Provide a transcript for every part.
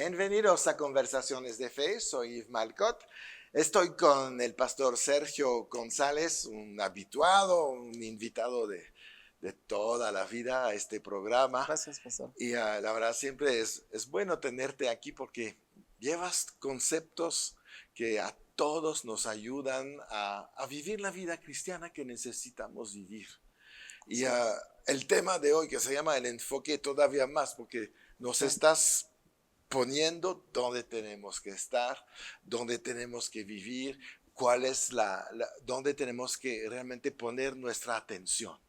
Bienvenidos a Conversaciones de Fe, soy Yves Malcott. Estoy con el pastor Sergio González, un habituado, un invitado de toda la vida a este programa. Gracias, pastor. Y la verdad siempre es bueno tenerte aquí porque llevas conceptos que a todos nos ayudan a vivir la vida cristiana que necesitamos vivir. Y el tema de hoy, que se llama el enfoque todavía más, porque nos estás poniendo dónde tenemos que estar, dónde tenemos que vivir, cuál es dónde tenemos que realmente poner nuestra atención.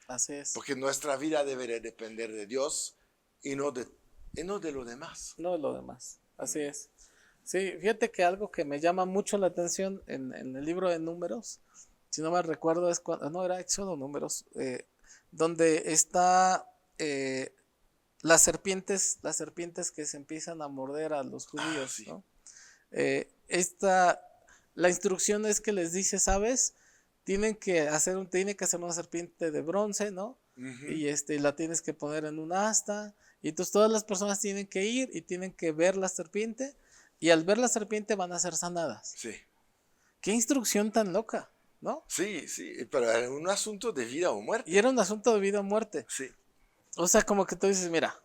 Así es. Porque nuestra vida debe depender de Dios y no de lo demás. No lo demás. Así es. Sí, fíjate que algo que me llama mucho la atención en el libro de Números, si no me recuerdo, es cuando, no, era Éxodo, Números, donde está las serpientes que se empiezan a morder a los judíos, sí. ¿no? La instrucción es que les dice, ¿sabes? Tiene que hacer una serpiente de bronce, ¿no? Uh-huh. Y la tienes que poner en un asta. Y entonces todas las personas tienen que ir y tienen que ver la serpiente. Y al ver la serpiente van a ser sanadas. Sí. Qué instrucción tan loca, ¿no? Sí, pero era un asunto de vida o muerte. Y era un asunto de vida o muerte. Sí. O sea, como que tú dices, mira,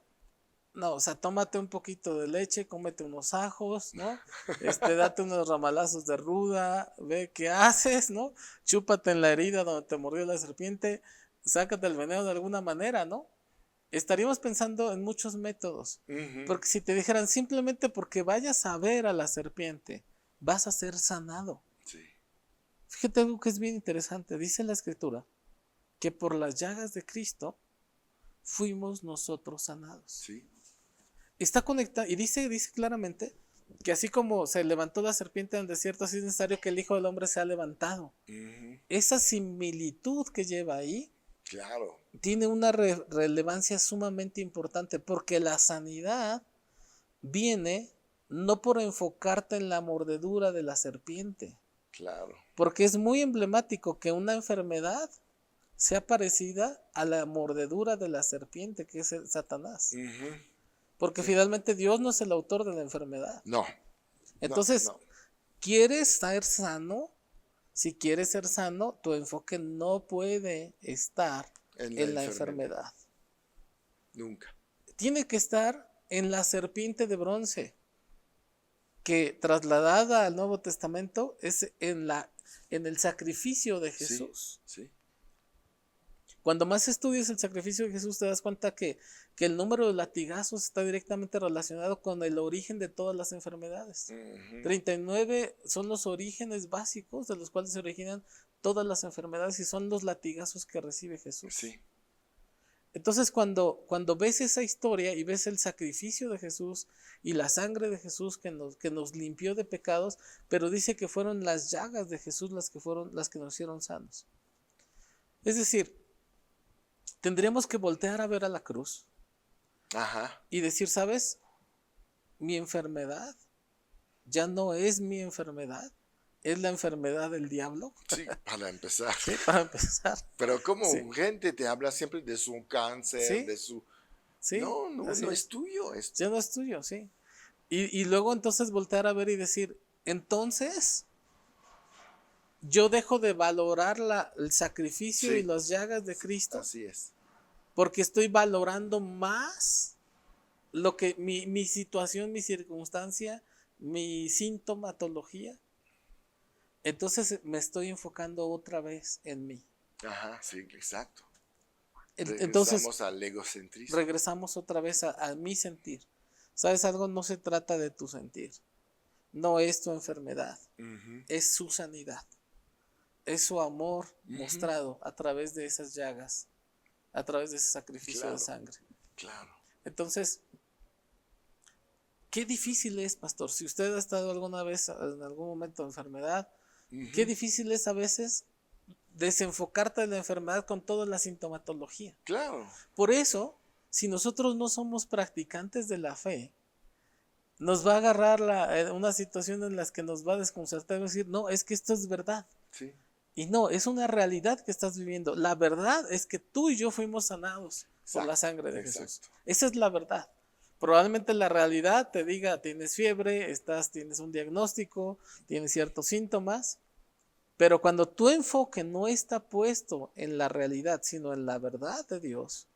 no, o sea, tómate un poquito de leche, cómete unos ajos, ¿no? Date unos ramalazos de ruda, ve qué haces, ¿no? Chúpate en la herida donde te mordió la serpiente, sácate el veneno de alguna manera, ¿no? Estaríamos pensando en muchos métodos. Uh-huh. Porque si te dijeran simplemente porque vayas a ver a la serpiente, vas a ser sanado. Sí. Fíjate algo que es bien interesante. Dice la Escritura que por las llagas de Cristo fuimos nosotros sanados. Sí. Está conectado y dice claramente que así como se levantó la serpiente en el desierto, así es necesario que el Hijo del Hombre sea levantado. Uh-huh. Esa similitud que lleva ahí, claro, tiene una relevancia sumamente importante, porque la sanidad viene no por enfocarte en la mordedura de la serpiente. Claro. Porque es muy emblemático que una enfermedad sea parecida a la mordedura de la serpiente, que es Satanás. Uh-huh. Porque finalmente Dios no es el autor de la enfermedad. No. Entonces, ¿quieres ser sano? Si quieres ser sano, tu enfoque no puede estar en la enfermedad. Nunca. Tiene que estar en la serpiente de bronce, que trasladada al Nuevo Testamento es en el sacrificio de Jesús. Sí. Cuando más estudias el sacrificio de Jesús, te das cuenta que el número de latigazos está directamente relacionado con el origen de todas las enfermedades. Uh-huh. 39 son los orígenes básicos de los cuales se originan todas las enfermedades y son los latigazos que recibe Jesús. Sí. Entonces, cuando ves esa historia y ves el sacrificio de Jesús y la sangre de Jesús que nos limpió de pecados, pero dice que fueron las llagas de Jesús las que nos hicieron sanos. Es decir, tendríamos que voltear a ver a la cruz. Ajá. Y decir, ¿sabes? Mi enfermedad ya no es mi enfermedad, es la enfermedad del diablo. Sí, para empezar. Sí, para empezar. Pero como gente te habla siempre de su cáncer, ¿sí? de su... Sí, no es tuyo esto. Ya no es tuyo, sí. Y luego entonces voltear a ver y decir, entonces yo dejo de valorar el sacrificio y las llagas de Cristo. Así es. Porque estoy valorando más lo que mi situación, mi circunstancia, mi sintomatología. Entonces me estoy enfocando otra vez en mí. Ajá, sí, exacto. Entonces regresamos al egocentrismo. Regresamos otra vez a mi sentir. ¿Sabes algo? No se trata de tu sentir. No es tu enfermedad. Uh-huh. Es su sanidad. Es su amor mostrado a través de esas llagas, a través de ese sacrificio de sangre. Claro. Entonces, qué difícil es, pastor, si usted ha estado alguna vez en algún momento de enfermedad, qué difícil es a veces desenfocarte de la enfermedad con toda la sintomatología. Claro. Por eso, si nosotros no somos practicantes de la fe, nos va a agarrar una situación en la que nos va a desconcertar y decir, no, es que esto es verdad. Sí. Y no, es una realidad que estás viviendo. La verdad es que tú y yo fuimos sanados por la sangre de Jesús. Esa es la verdad. Probablemente la realidad te diga, tienes fiebre, tienes un diagnóstico, tienes ciertos síntomas, pero cuando tu enfoque no está puesto en la realidad, sino en la verdad de Dios,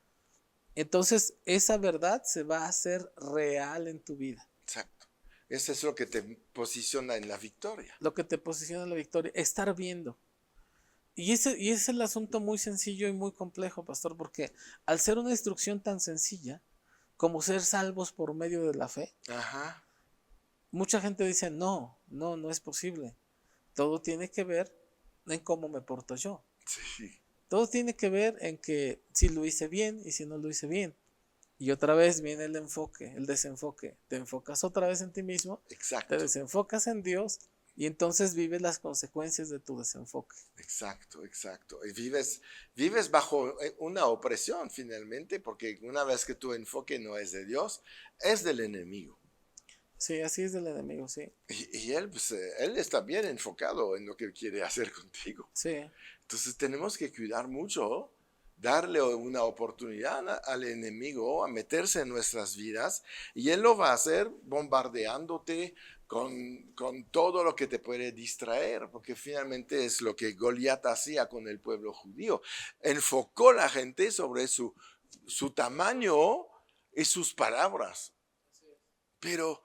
entonces esa verdad se va a hacer real en tu vida. Exacto. Eso es lo que te posiciona en la victoria. Lo que te posiciona en la victoria, estar viendo. Y es el asunto muy sencillo y muy complejo, pastor, porque al ser una instrucción tan sencilla como ser salvos por medio de la fe, Ajá. mucha gente dice, no es posible. Todo tiene que ver en cómo me porto yo. Sí. Todo tiene que ver en que si lo hice bien y si no lo hice bien. Y otra vez viene el enfoque, el desenfoque. Te enfocas otra vez en ti mismo, te Exacto. desenfocas en Dios y entonces vives las consecuencias de tu desenfoque. Exacto, exacto. Y vives bajo una opresión finalmente, porque una vez que tu enfoque no es de Dios, es del enemigo. Sí, así es del enemigo, sí. Y él, pues, él está bien enfocado en lo que quiere hacer contigo. Sí, Entonces tenemos que cuidar mucho, darle una oportunidad al enemigo a meterse en nuestras vidas, y él lo va a hacer bombardeándote con todo lo que te puede distraer, porque finalmente es lo que Goliat hacía con el pueblo judío. Enfocó la gente sobre su tamaño y sus palabras, pero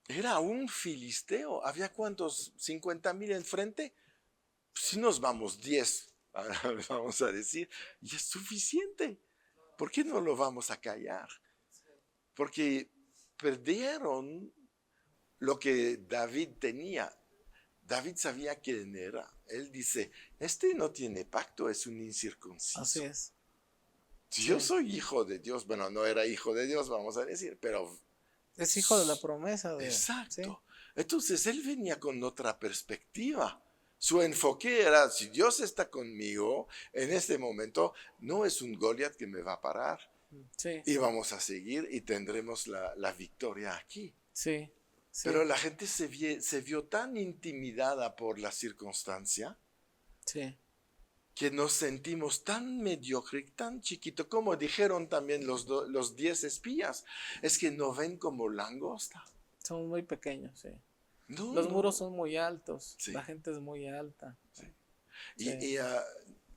era un filisteo. ¿Había cuántos? ¿50,000 enfrente? Si nos vamos 10, vamos a decir, y es suficiente. ¿Por qué no lo vamos a callar? Porque perdieron lo que David tenía. David sabía quién era. Él dice, este no tiene pacto, es un así incircunciso. es. Si yo Sí. soy hijo de Dios, bueno, no era hijo de Dios, vamos a decir, pero Es hijo de la promesa de... Sí, exacto. Entonces él venía con otra perspectiva. Su enfoque era, si Dios está conmigo en este momento, no es un Goliat que me va a parar. sí, Y vamos a seguir y tendremos la victoria aquí. sí, Pero sí, la gente se vio tan intimidada por la circunstancia sí. que nos sentimos tan mediocre, tan chiquito, como dijeron también los 10 espías, es que no ven como langosta. Son muy pequeños, sí. No, Los muros no. son muy altos, Sí, la gente es muy alta. sí. Sí,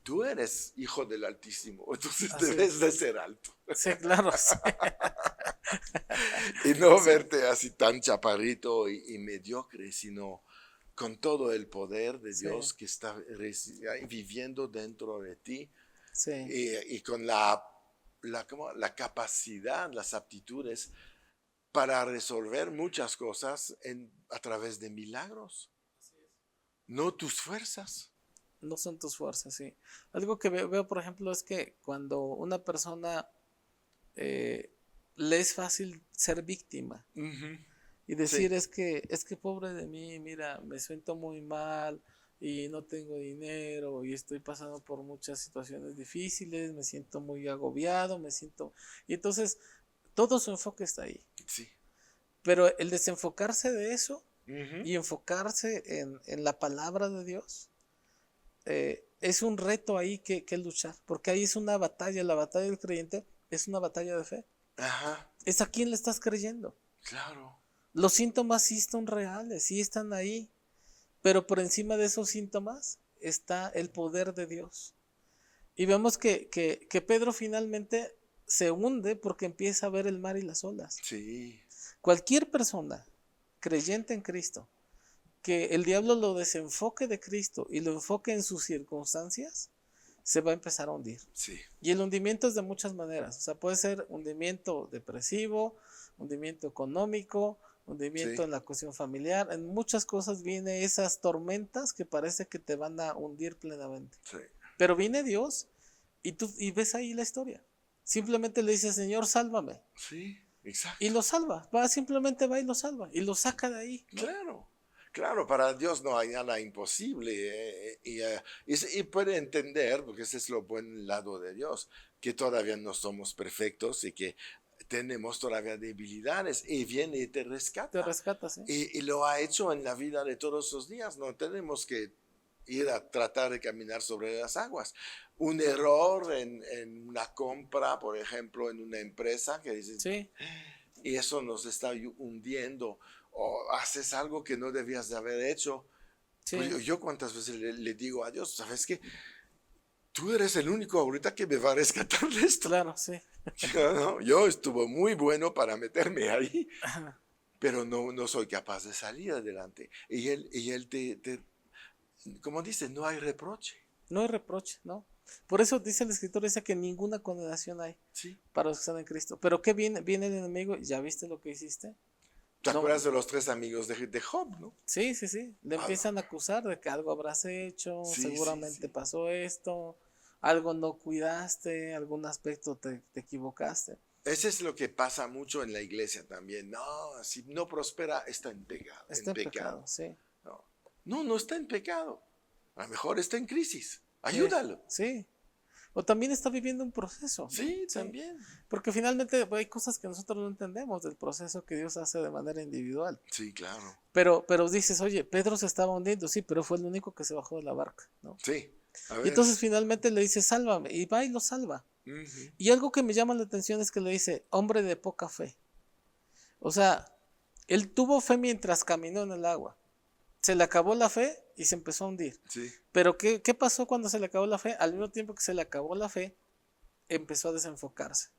Tú eres hijo del Altísimo, entonces así debes es. de ser alto. Sí, claro, sí. Y no Sí, verte así tan chaparrito y mediocre, sino con todo el poder de sí, Dios que está viviendo dentro de ti, sí. y con la capacidad, las aptitudes para resolver muchas cosas a través de milagros, no tus fuerzas. No son tus fuerzas, sí. Algo que veo, por ejemplo, es que cuando una persona eh, le es fácil ser víctima Ujú. y Sí, decir es que pobre de mí, mira, me siento muy mal y no tengo dinero y estoy pasando por muchas situaciones difíciles, me siento muy agobiado, me siento... Y entonces todo su enfoque está ahí. sí. Pero el desenfocarse de eso Ujú. y enfocarse en la palabra de Dios, es un reto ahí que luchar, porque ahí es una batalla, la batalla del creyente es una batalla de fe. Ajá, Es a quién le estás creyendo. claro. Los síntomas sí están reales, sí están ahí, pero por encima de esos síntomas está el poder de Dios. Y vemos que Pedro finalmente se hunde porque empieza a ver el mar y las olas. Sí, Cualquier persona creyente en Cristo, que el diablo lo desenfoque de Cristo y lo enfoque en sus circunstancias, se va a empezar a hundir. sí, Y el hundimiento es de muchas maneras. O sea, puede ser hundimiento depresivo, hundimiento económico, hundimiento sí, en la cuestión familiar. En muchas cosas vienen esas tormentas que parece que te van a hundir plenamente. sí, Pero viene Dios y ves ahí la historia. Simplemente le dice, Señor, sálvame. sí, Y exacto. lo salva. Simplemente va y lo salva. Y lo saca de ahí, ¿no? Claro, claro, para Dios no hay nada imposible, y puede entender, porque ese es lo buen lado de Dios, que todavía no somos perfectos y que tenemos todavía debilidades, y viene y te Te rescata. rescatas, ¿eh? Y lo ha hecho en la vida de todos los días. No tenemos que ir a tratar de caminar sobre las aguas. Un error en una compra, por ejemplo, en una empresa, que dices, Sí, y eso nos está hundiendo, o haces algo que no debías de haber hecho. Sí, Pues yo cuántas veces le digo a Dios, ¿sabes qué? Tú eres el único ahorita que me va a rescatar de esto. claro, sí. Yo estuve muy bueno para meterme ahí, pero no soy capaz de salir adelante. Y él como dice, no hay reproche. No hay reproche, ¿no? Por eso dice el escritor, dice que ninguna condenación hay ¿Sí? para los que están en Cristo. Pero ¿qué viene? Viene el enemigo, ¿ya viste lo que hiciste? ¿Te No, acuerdas de los 3 amigos de Job, no? sí, sí, sí. Le Ah, empiezan a acusar de que algo habrás hecho, sí, sí, seguramente sí. pasó esto, algo no cuidaste, algún aspecto te equivocaste. Ese es lo que pasa mucho en la iglesia también. No, si no prospera, está en pecado. En Está en pecado. pecado, sí. No está en pecado. A lo mejor está en crisis. Sí, Ayúdalo. sí. O también está viviendo un proceso, ¿no? Sí, Sí. también. Porque finalmente hay cosas que nosotros no entendemos del proceso que Dios hace de manera individual. Sí, claro. Pero dices, oye, Pedro se estaba hundiendo, sí, pero fue el único que se bajó de la barca, ¿no? Sí. A Y entonces ver. finalmente le dice, sálvame, y va y lo salva. Ujú. Y algo que me llama la atención es que le dice, hombre de poca fe. O sea, él tuvo fe mientras caminó en el agua. Se le acabó la fe y se empezó a hundir. Sí. Pero ¿qué pasó cuando se le acabó la fe? Al mismo tiempo que se le acabó la fe, empezó a desenfocarse.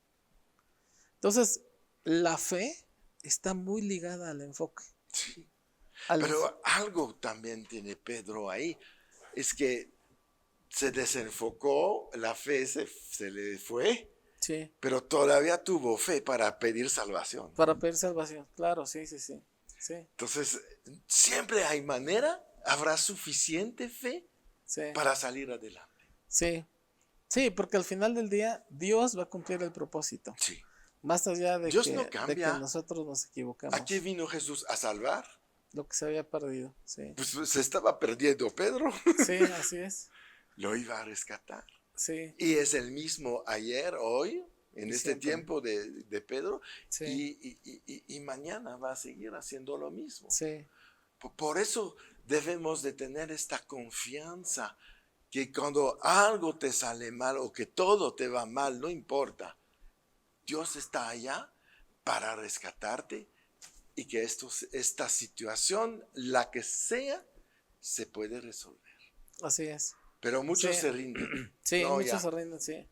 Entonces, la fe está muy ligada al enfoque. Sí. Al Pero algo también tiene Pedro ahí. Es que se desenfocó, la fe se le fue, sí, pero todavía tuvo fe para pedir salvación. para pedir salvación. Claro, sí, sí, sí. Sí, Entonces, siempre hay manera, habrá suficiente fe sí, para salir adelante. sí. Sí, porque al final del día Dios va a cumplir el propósito. Sí. Más allá Dios no de que cambia. nosotros nos ¿A equivoquemos. qué vino Jesús? ¿A salvar? Lo que se había perdido. Sí. Pues se estaba perdiendo Pedro. Sí, así es. Lo iba a rescatar. Sí. Y es el mismo ayer, hoy, en Y este siempre. tiempo de Pedro, Sí. y mañana va a seguir haciendo lo mismo. Sí. Por eso debemos de tener esta confianza que cuando algo te sale mal o que todo te va mal, no importa, Dios está allá para rescatarte y que esta situación, la que sea, se puede resolver. Así es. Pero muchos Sí. se rinden. Sí, No, muchos ya. se rinden, sí.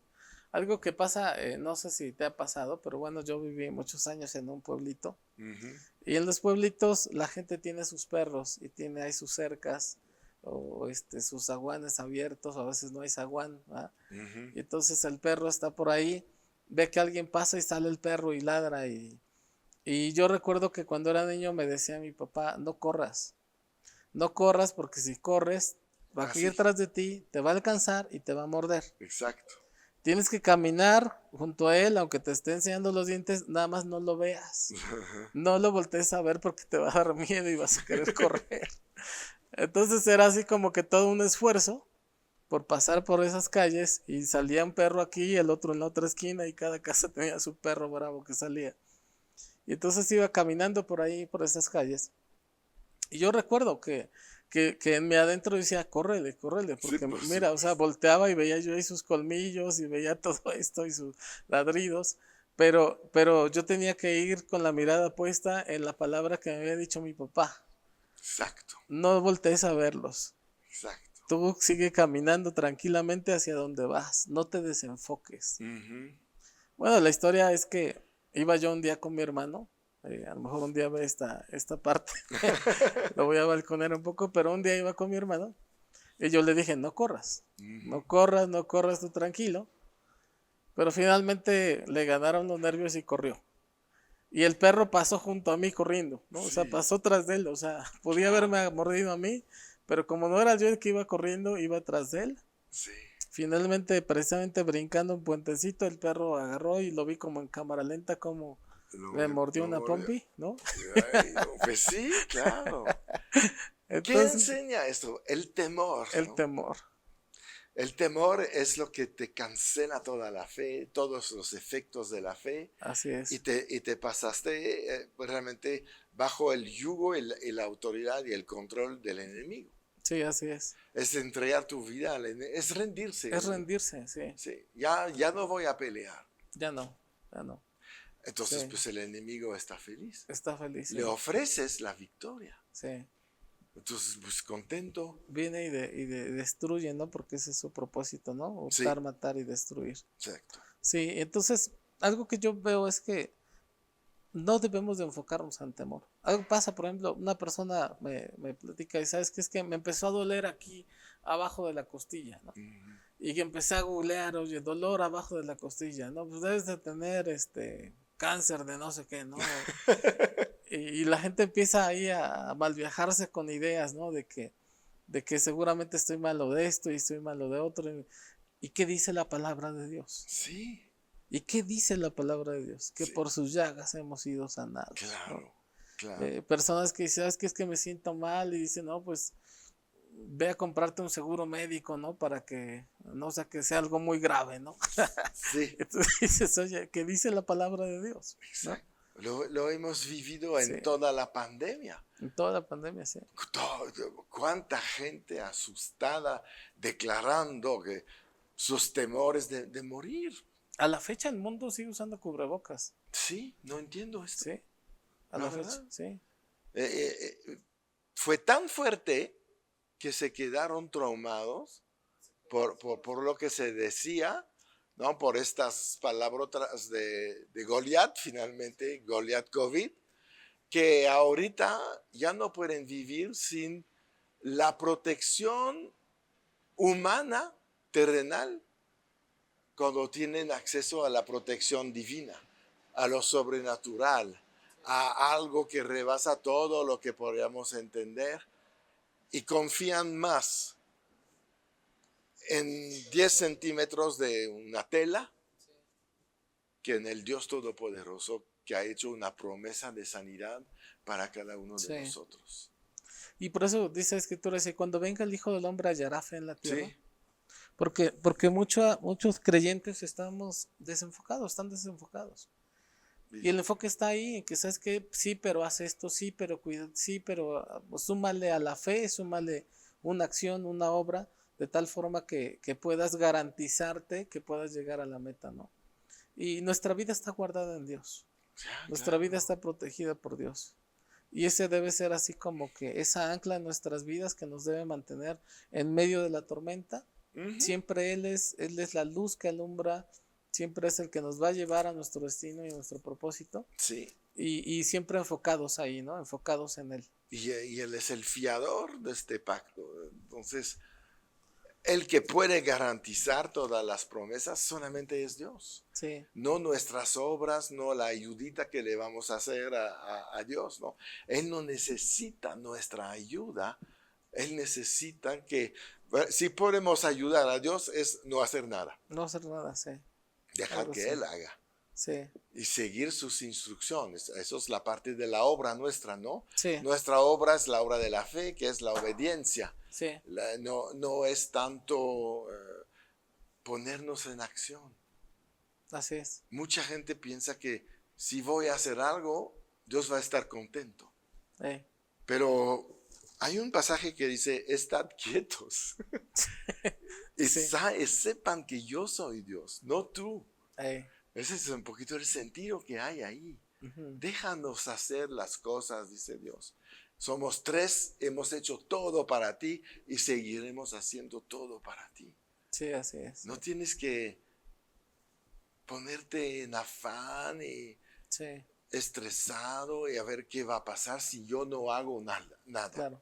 Algo que pasa, no sé si te ha pasado, pero bueno, yo viví muchos años en un pueblito. Ujú. Y en los pueblitos la gente tiene sus perros y tiene ahí sus cercas o sus zaguanes abiertos, o a veces no hay zaguán, ¿verdad? Ujú. Y entonces el perro está por ahí, ve que alguien pasa y sale el perro y ladra. Y yo recuerdo que cuando era niño me decía mi papá, no corras porque si corres va a ir Así, tras de ti, te va a alcanzar y te va a morder. exacto. Tienes que caminar junto a él, aunque te esté enseñando los dientes, nada más no lo veas. No lo voltees a ver porque te va a dar miedo y vas a querer correr. Entonces era así como que todo un esfuerzo por pasar por esas calles y salía un perro aquí y el otro en la otra esquina y cada casa tenía su perro bravo que salía. Y entonces iba caminando por ahí, por esas calles. Y yo recuerdo que en mi adentro decía, córrele, córrele, Sí, porque por mira, o sea, supuesto. volteaba y veía yo ahí sus colmillos y veía todo esto y sus ladridos, pero yo tenía que ir con la mirada puesta en la palabra que me había dicho mi papá. Exacto, No voltees a verlos. exacto. Tú sigue caminando tranquilamente hacia donde vas, no te desenfoques. Ujú. Bueno, la historia es que iba yo un día con mi hermano, a lo mejor un día ve esta parte, lo voy a balconear un poco, pero un día iba con mi hermano y yo le dije, no corras, Ujú. no corras tú tranquilo, pero finalmente le ganaron los nervios y corrió. Y el perro pasó junto a mí corriendo, ¿no? O sea, Sí, pasó tras de él, o sea, podía claro. haberme mordido a mí, pero como no era yo el que iba corriendo, iba tras de él. Sí. Finalmente, precisamente brincando un puentecito, el perro agarró y lo vi como en cámara lenta, como le mordió Lo una mordió. pompi, ¿no? Ay, no, pues sí, claro. ¿Qué Entonces, enseña esto? El temor, el ¿no? temor. El temor es lo que te cancela toda la fe, todos los efectos de la fe, Así y es. te pasaste realmente bajo el yugo y la autoridad y el control del enemigo. Sí, así es. Es entregar tu vida al enemigo, es rendirse. Es rendirse, sí. Sí, ya no voy a pelear. Ya no, ya no. Entonces, Sí. pues el enemigo está feliz. Está feliz. Le ofreces la victoria. Sí. Entonces, pues contento. Viene y destruye, ¿no? Porque ese es su propósito, ¿no? Sí, Hurtar, matar y destruir. exacto. Sí, entonces, algo que yo veo es que no debemos de enfocarnos en temor. Algo pasa, por ejemplo, una persona me platica y sabes que es que me empezó a doler aquí abajo de la costilla, ¿no? Ujú. Y que empecé a googlear, oye, dolor abajo de la costilla, ¿no? Pues debes de tener cáncer de no sé qué, ¿no? Y la gente empieza ahí a malviajarse con ideas, ¿no? De que seguramente estoy malo de esto y estoy malo de otro. ¿Y qué dice la palabra de Dios? Sí, ¿Y qué dice la palabra de Dios? Que sí, por sus llagas hemos sido sanados, ¿no? claro, claro. Personas que dicen, ¿sabes qué? Es que me siento mal y dicen, no, pues ve a comprarte un seguro médico, ¿no? Para que, no sea que sea algo muy grave, ¿no? Sí, Entonces dices, oye, ¿qué dice la palabra de Dios? ¿No? exacto. Lo hemos vivido Sí, en toda la pandemia. en toda la pandemia, sí. Cuánta gente asustada declarando que sus temores de morir. A la fecha el mundo sigue usando cubrebocas, Sí, no entiendo esto, ¿sí? A la la fecha, verdad. sí. Fue tan fuerte que se quedaron traumados por lo que se decía, ¿no? Por estas palabrotas de Goliat, finalmente, Goliat COVID, que ahorita ya no pueden vivir sin la protección humana, terrenal, cuando tienen acceso a la protección divina, a lo sobrenatural, a algo que rebasa todo lo que podríamos entender y confían más en 10 centímetros de una tela que en el Dios Todopoderoso que ha hecho una promesa de sanidad para cada uno de Sí. nosotros. Y por eso dice la escritura, dice, cuando venga el Hijo del Hombre hallará fe en la tierra. Sí, Porque muchos creyentes estamos desenfocados, están desenfocados. Y el enfoque está ahí, en que sabes que sí, pero haz esto, sí, pero cuida, sí, pero súmale a la fe, súmale una acción, una obra, de tal forma que puedas garantizarte que puedas llegar a la meta, ¿no? Y nuestra vida está guardada en Dios. ya, Nuestra vida claro. está protegida por Dios. Y ese debe ser así como que esa ancla en nuestras vidas que nos debe mantener en medio de la tormenta. Ujú. Siempre Él es la luz que alumbra, siempre es el que nos va a llevar a nuestro destino y a nuestro propósito. Sí, Y siempre enfocados ahí, ¿no? Enfocados en Él. y Él es el fiador de este pacto. Entonces, el que puede garantizar todas las promesas solamente es Dios. Sí, No nuestras obras, no la ayudita que le vamos a hacer a Dios, no. Él no necesita nuestra ayuda, Él necesita que, si podemos ayudar a Dios es no hacer nada, no hacer nada, sí. dejar Algo que así. Él haga Sí, y seguir sus instrucciones. Eso es la parte de la obra nuestra, ¿no? sí, Nuestra obra es la obra de la fe, que es la obediencia. sí, No es tanto ponernos en acción. así es. Mucha gente piensa que si voy a hacer algo, Dios va a estar contento. Eh, Pero hay un pasaje que dice, estad quietos y Sí. sepan que yo soy Dios, no tú. eh, Ese es un poquito el sentido que hay ahí. ujú. Déjanos hacer las cosas, dice Dios. Somos tres, hemos hecho todo para ti y seguiremos haciendo todo para ti. Sí, así es. No tienes que ponerte en afán y Sí, estresado y a ver qué va a pasar si yo no hago nada. claro.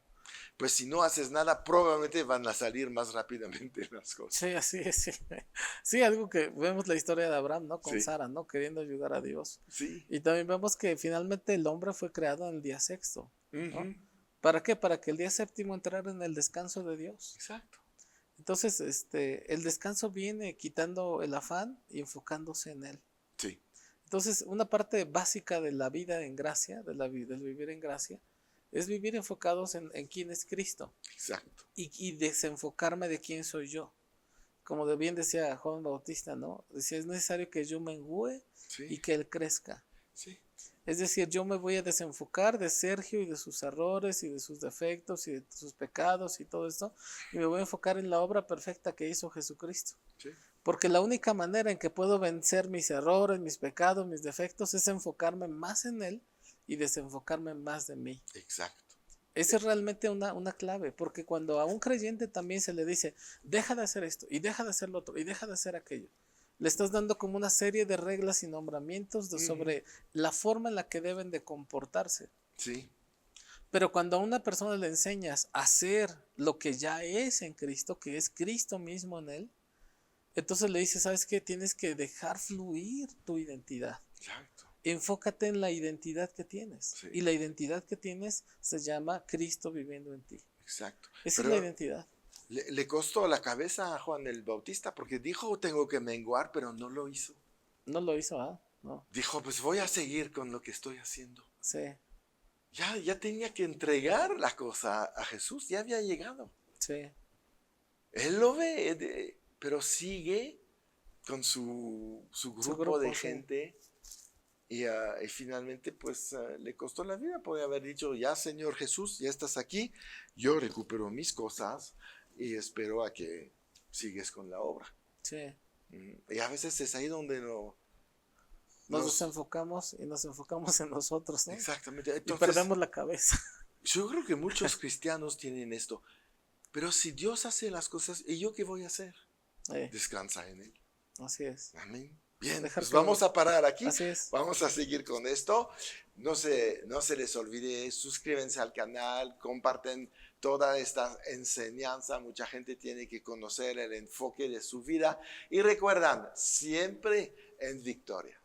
Pues si no haces nada, probablemente van a salir más rápidamente las cosas. Sí, así es. Sí. Sí, algo que vemos la historia de Abraham, ¿no? Con Sí, Sara, ¿no? Queriendo ayudar a Dios. sí. Y también vemos que finalmente el hombre fue creado en el día sexto, ¿no? Ujú. ¿Para qué? Para que el día séptimo entrara en el descanso de Dios. Exacto. Entonces, el descanso viene quitando el afán y enfocándose en él. Sí, Entonces, una parte básica de la vida en gracia, del vivir en gracia, es vivir enfocados en quién es Cristo exacto. y desenfocarme de quién soy yo. Como bien decía Juan Bautista, ¿no? Decía, es necesario que yo mengüe Sí, y que él crezca. sí. Es decir, yo me voy a desenfocar de Sergio y de sus errores y de sus defectos y de sus pecados y todo esto, y me voy a enfocar en la obra perfecta que hizo Jesucristo. Sí. Porque la única manera en que puedo vencer mis errores, mis pecados, mis defectos, es enfocarme más en Él y desenfocarme más de mí. Exacto. Esa es realmente una clave, porque cuando a un creyente también se le dice, deja de hacer esto, y deja de hacer lo otro, y deja de hacer aquello, le estás dando como una serie de reglas y nombramientos sobre la forma en la que deben de comportarse. Sí. Pero cuando a una persona le enseñas a hacer lo que ya es en Cristo, que es Cristo mismo en él, entonces le dices, ¿sabes qué? Tienes que dejar fluir tu identidad. Exacto. Enfócate en la identidad que tienes. Sí. Y la identidad que tienes se llama Cristo viviendo en ti. Exacto. Esa Pero es la identidad. le costó la cabeza a Juan el Bautista porque dijo, tengo que menguar, pero no lo hizo. No lo hizo, ¿ah? No. Dijo, pues voy a seguir con lo que estoy haciendo. Sí, Ya tenía que entregar la cosa a Jesús, ya había llegado. sí. Él lo ve, pero sigue con su grupo de sí. gente y finalmente pues le costó la vida. Puede haber dicho, ya Señor Jesús, ya estás aquí, yo recupero mis cosas y espero a que sigues con la obra. Sí. Y a veces es ahí donde Nos desenfocamos y nos enfocamos en nosotros, ¿no? Exactamente. Y perdemos la cabeza. Yo creo que muchos cristianos tienen esto. Pero si Dios hace las cosas, ¿y yo qué voy a hacer? Descansa en Él. Así es. Amén. Bien, Dejar pues que vamos a parar aquí. Así es. Vamos a seguir con esto. No se les olvide, suscríbanse al canal, comparten toda esta enseñanza. Mucha gente tiene que conocer el enfoque de su vida. Y recuerdan, siempre en victoria.